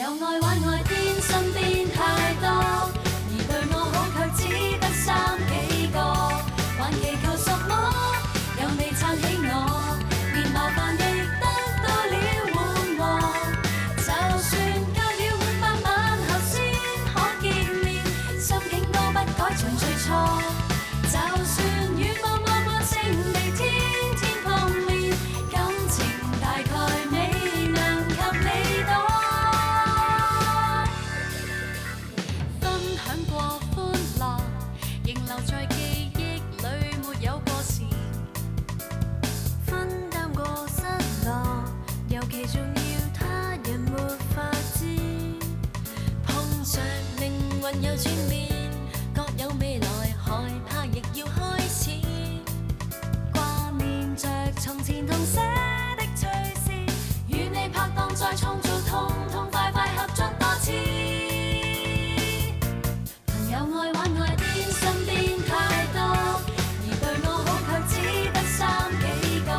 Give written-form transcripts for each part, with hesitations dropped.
有愛玩愛癲，身邊太多，而對我好卻只得三幾個，還祈求什麼？有你撐起我，連麻煩亦得到了緩和。就算隔了500晚後先可見面，心境都不改像最初。就算遠方麼麼正地天天碰面，感情大概未能及你多。分享過歡樂，仍留在記憶裏沒有過時。分擔過失落，尤其重要他人沒法知。碰上命運有轉變，各有未來，害怕亦要開始。掛念着從前同寫的趣事，與你拍檔再創造痛痛快快合作多次。朋友愛玩愛癲，身邊太多，而對我好卻只得三幾個，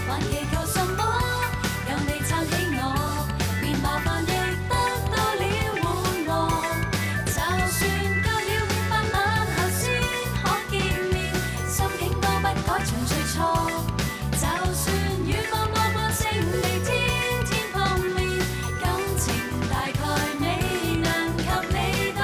還祈求什麼？有你撐起我，連麻煩亦得到了緩和。就算隔了500晚後先可見面，心境都不改像最初。就算遠方麼麼正地天天碰面，感情大概未能及你多。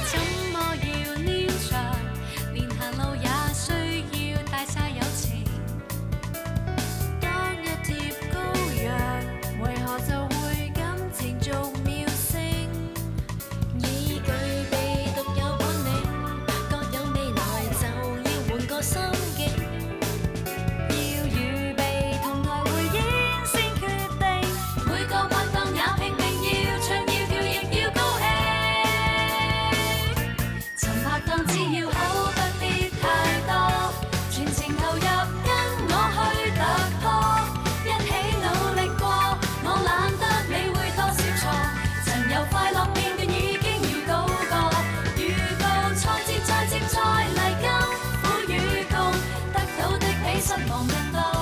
怎麼要黏着？連行路也需要帶晒友情。單一貼羔羊，為何就會感情做妙聲？已具備獨有本領，各有未來，就要換個心境。要預備同台回應先決定，每個拍檔也拼命要唱要跳亦要高興。尋拍檔只要好不必太多，全情投入跟我去突破，一起努力過，我懶得理會多少錯，曾有快樂片段已經預告過，預告挫折再接再厲，甘苦與共，得到的比失望更多。